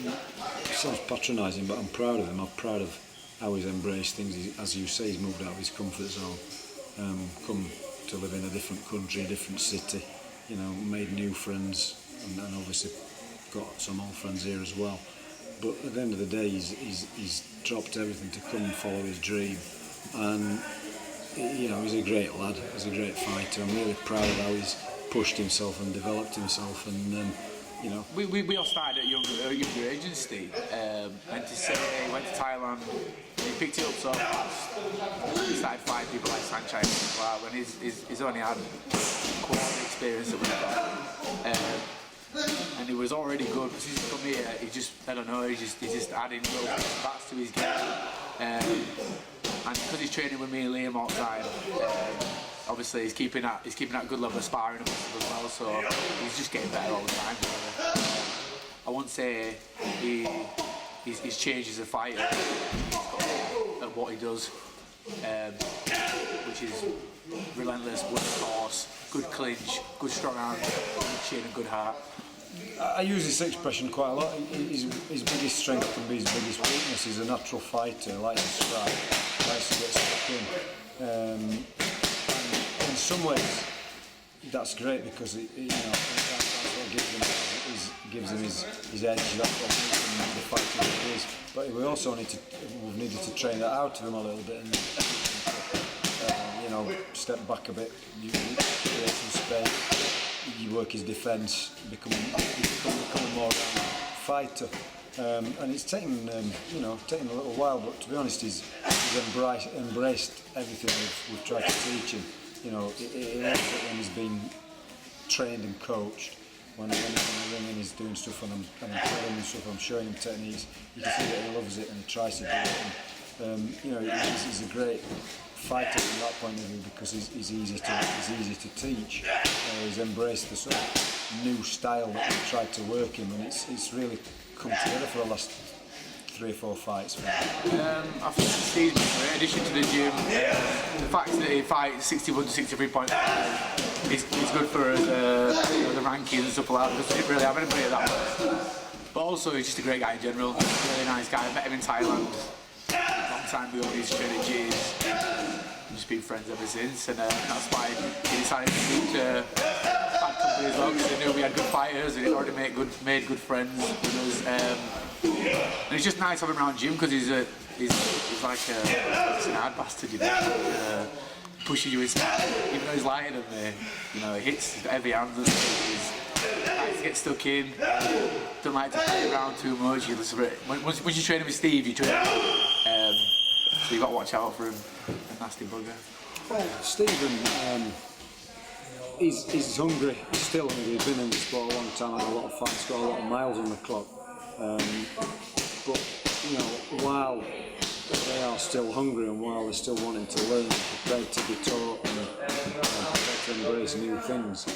it sounds patronising, but I'm proud of him. I'm proud of how he's embraced things. As you say, he's moved out of his comfort zone, come to live in a different country, a different city, you know, made new friends, and obviously got some old friends here as well. But at the end of the day, he's dropped everything to come and follow his dream, and you know, he's a great lad, he's a great fighter. I'm really proud of how he's pushed himself and developed himself, and you know. We all started at a younger age, Steve. Went to Thailand, and he picked it up so fast. He started fighting people like Sanchez when he's only had quality experience that we've got. And he was already good, because he's come here, he just, I don't know, he's just adding little bats to his game. And because he's training with me and Liam all the time, obviously he's keeping that good level of sparring as well, so he's just getting better all the time. I won't say he's changed as a fighter at what he does, which is relentless, workhorse, good clinch, good strong arm, good chin and good heart. I use this expression quite a lot. His biggest strength can be his biggest weakness. He's a natural fighter, likes to strike, likes to get stuck in. And in some ways, that's great, because that's what gives him his edge. That's what makes him the fighter he is. But we also we've needed to train that out of him a little bit, and you know, step back a bit, you create some space. You work his defence, become a more fighter, and it's taken taken a little while. But to be honest, he's embraced everything we've tried to teach him. You know, it loves it when he's been trained and coached. When he's in the ring and he's doing stuff, and I'm telling him stuff, I'm showing him techniques. You can see that he loves it and he tries to do it. And, you know, he's a great fighter from that point of view, because he's easy to teach. He's embraced the sort of new style that we've tried to work him, and it's really come together for the last 3 or 4 fights. I think Steve's been in addition to the gym. The fact that he fights 61 to 63 points is good for us, the rankings and stuff like that, because we didn't really have anybody at that point. But also, he's just a great guy in general. Really nice guy. I met him in Thailand long time ago. He's trained at G's. We've just been friends ever since, and that's why he decided to move to bad company as well, because he knew we had good fighters and he'd already made good friends with us. And it's just nice having him around Jim, because he's like he's an hard bastard, you know. Pushes you inside, even though he's lighter than me. You know, he hits heavy hands and stuff. He likes to get stuck in. Don't like to play around too much. Once you train with Steve, you train. So you got to watch out for him. A nasty bugger. Well, Stephen, he's hungry. He's still hungry. He's been in the sport a long time. Had a lot of fights. Got a lot of miles on the clock. But you know, while they are still hungry and while they're still wanting to learn, prepared to be taught and prepared to embrace new things,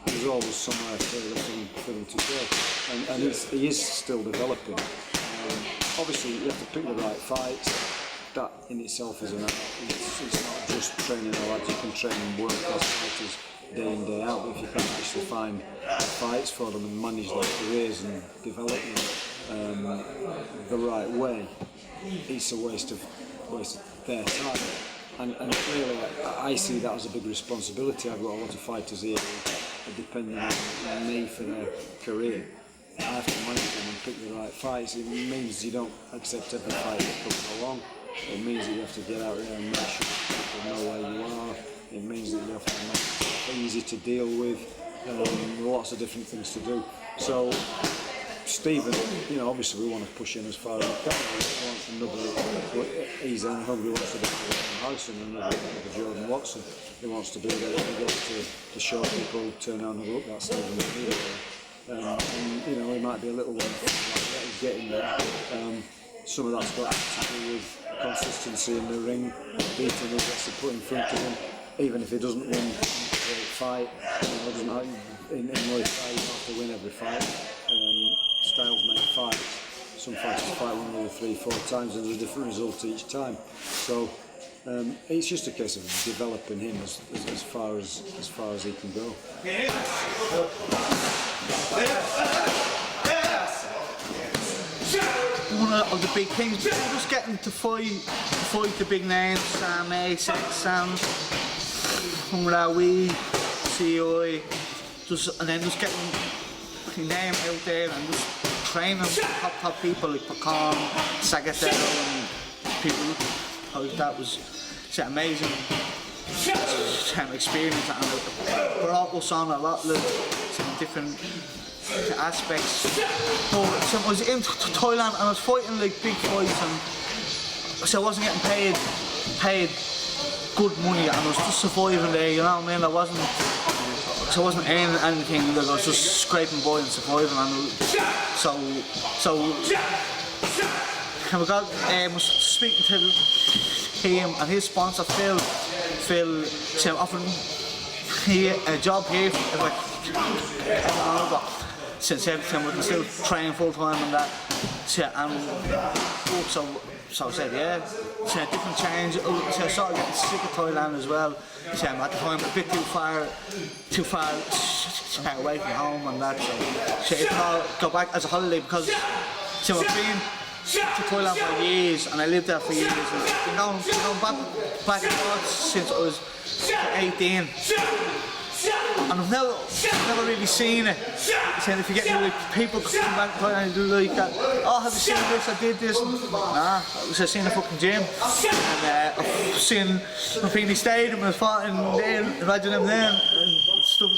there's always somewhere for them to go. And he is still developing. Obviously, you have to pick the right fights. That in itself is an art. It's not just training the lads. You can train world-class fighters day in, day out, but if you can't actually find fights for them and manage their careers and develop them the right way, it's a waste of their time. And really, I see that as a big responsibility. I've got a lot of fighters here who are depending on me for their career. I have to manage them and pick the right fights. It means you don't accept every fight that comes along. It means that you have to get out there and make sure people know where you are. It means that you have to make it easy to deal with. Lots of different things to do. So Stephen, you know, obviously we want to push him as far as we can. He's hungry, wants to be like Harrison, and another Jordan Watson. He wants to be there to show people, turn around and look at Stephen. And you know, he might be a little one like that. He's getting there. Some of that's got to do with consistency in the ring, beating who gets to put in front of him. Even if he doesn't win a great fight, you know, in Muay Thai you have to win every fight. Styles make fights. Some fighters fight 1, 2, 3, 4 times and there's a different result each time. So it's just a case of developing him as far as he can go. one of the big things. But just getting to fight the big names, Sam, Sam, Humraoui, CI, and then just getting your name out there and just training top people like Pecan, Sagatero and people like that was amazing experience, and it brought us on a lot of some different aspects. But I was in Thailand and I was fighting like big fights, and so I wasn't getting paid good money, and I was just surviving there, you know what I mean? I wasn't earning anything, like I was just scraping by and surviving, and so I was speaking to him and his sponsor Phil said offered me a job here since everything we can still train full time and that, and so I said yeah, so a different change. So I started getting sick of Thailand as well. So at the time a bit too far away from home and that, so I go back as a holiday because so I've been to Thailand for years and I lived there for years, and I've been going back and forth since I was 18. And I've never really seen it. Saying if you get like people come back to Thailand and do like that, oh have you seen this, I did this, nah, I've seen the fucking gym, and I've seen Meleady Stadium and I fought in there, imagine them there and stuff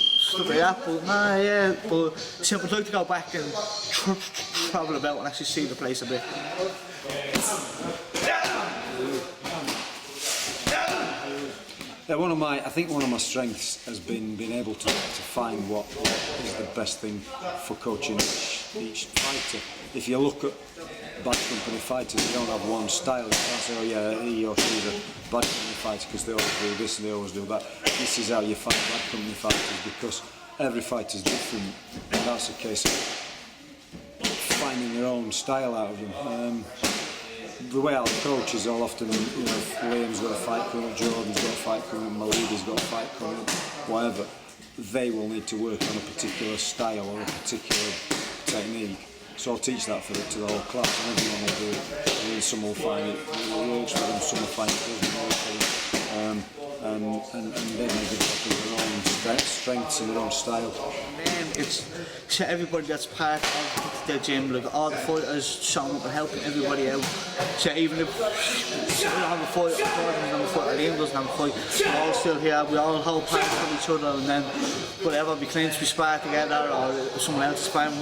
like that, but nah, yeah, but so I'd like to go back and travel about and actually see the place a bit. Yeah, I think one of my strengths has been being able to find what is the best thing for coaching each fighter. If you look at bad company fighters, they don't have one style. You can't say, oh yeah, he or she's a bad company fighter because they always do this and they always do that. This is how you find bad company fighters, because every fighter is different, and that's a case of finding your own style out of them. The way I'll coach is I'll often, Liam's got a fight coming, Jordan's got a fight coming, Meleady's got a fight coming, whatever. They will need to work on a particular style or a particular technique. So I'll teach that to the whole class, and everyone will do it. I mean, some will find it works for them, some will find it doesn't work for them. And they may develop their own strengths and their own style. Man, it's everybody that's part of the gym, like all the fighters showing up and helping everybody out. So even if we don't have a fight, Liam doesn't have a fight, we're all still here, we all hold part of each other, and then whatever we clinch, we spar together, or if someone else is sparring,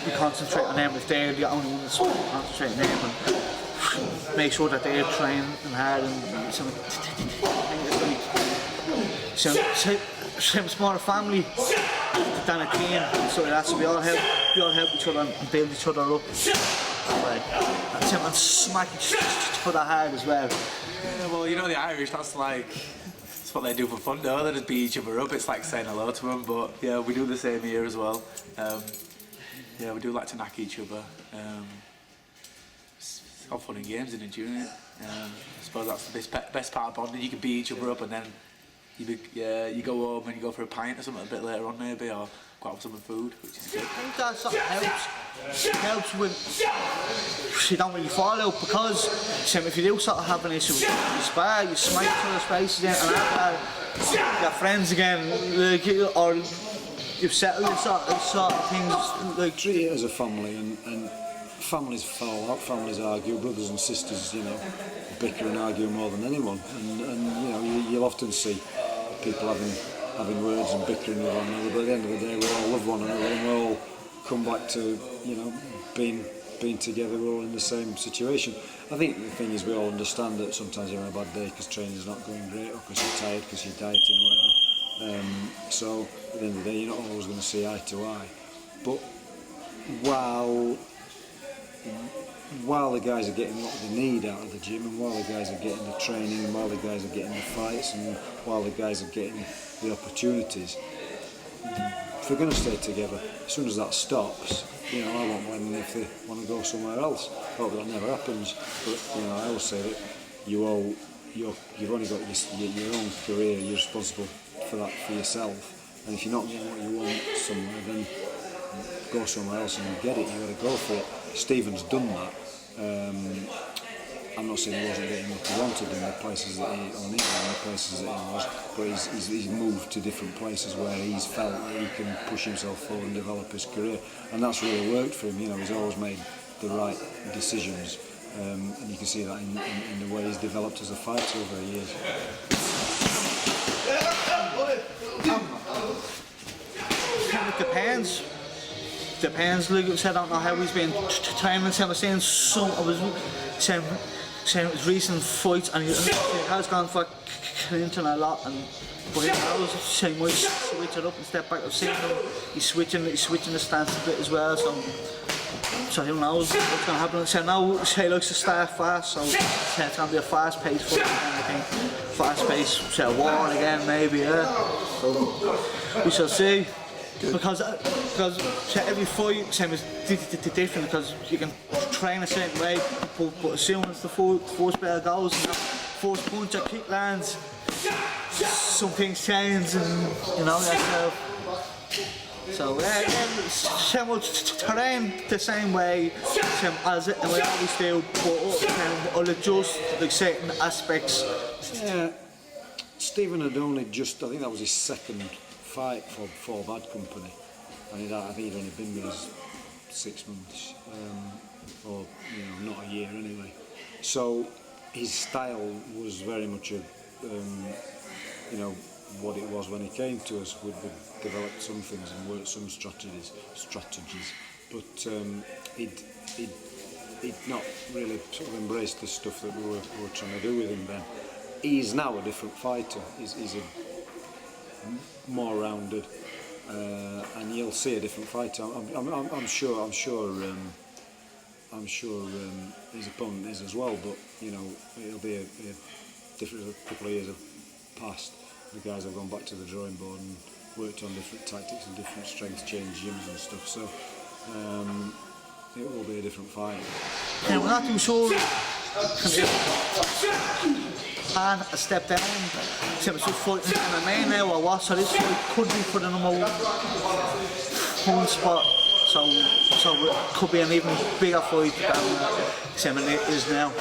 we concentrate on them. If they're the only one that's concentrating on them, and make sure that they're training hard, and so it's more a family than a team, so that's we all help each other and build each other up. And smack each other hard as well. Yeah, well, the Irish, that's what they do for fun, though. They just beat each other up. It's like saying hello to them, but yeah, we do the same here as well. Yeah, we do like to knock each other. It's all fun and games in it, isn't it? I suppose that's the best part of bonding. You can beat each other up and then you go home and you go for a pint or something a bit later on maybe, or go out for some food, which is good. I think that sort of helps with you don't really fall out, because if you do sort of have an issue, you spar, you smack each other's faces in, and after you're friends again, or you've settled your sort of things. Like, treat it as a family, and families fall out, families argue, brothers and sisters, bicker and argue more than anyone, and you'll often see people having words and bickering with one another, but at the end of the day we all love one another and we all come back to being together, we're all in the same situation. I think the thing is we all understand that sometimes you're on a bad day because training's not going great, or because you're tired, because you're dieting or whatever. So at the end of the day you're not always going to see eye to eye, but while the guys are getting what they need out of the gym, and while the guys are getting the training, and while the guys are getting the fights, and while the guys are getting the opportunities, if they're going to stay together, as soon as that stops, I won't blame them if they want to go somewhere else. I hope that never happens, but I always say that you've only got your own career, you're responsible for that for yourself, and if you're not getting what you want somewhere, then go somewhere else and get it. You've got to go for it. Stephen's done that, I'm not saying he wasn't getting what he wanted in the places that he, or needed in the places that he was, but he's moved to different places where he's felt that he can push himself forward and develop his career, and that's really worked for him. You know, he's always made the right decisions, and you can see that in the way he's developed as a fighter over the years. It depends. Like I said, I don't know how he's been training. I was saying his recent fights, and he has gone for Clinton a lot, and but he knows he might switch it up and step back. I've seen him. He's switching the stance a bit as well. So who knows what's going to happen? So now he likes to start fast, so it's going to be a fast-paced fight again, I think. Fast-paced war again, maybe. Yeah. So we shall see. Because every fight is different, because you can train a certain way, but as soon as the first bell goes and that first punch or kick lands, some things change, and you know yourself. So we'll train the same way as it, and we always do, but I'll adjust like certain aspects. Yeah, Stephen had only just, I think that was his second fight for Bad Company, and I think he'd only been with us 6 months, or not a year anyway. So his style was very much what it was when he came to us. We'd developed some things and worked some strategies, but he'd not really sort of embraced the stuff that we were trying to do with him then. He's now a different fighter. He's a more rounded, and you'll see a different fighter. I'm sure his opponent is as well, but it'll be a different. A couple of years have passed. The guys have gone back to the drawing board and worked on different tactics and different strength change gyms and stuff. So it will be a different fight. Yeah, we're not too sure. And a step down. So it's just fighting MMA now or what? So this fight could be for the number one spot. So it could be an even bigger fight than it is now.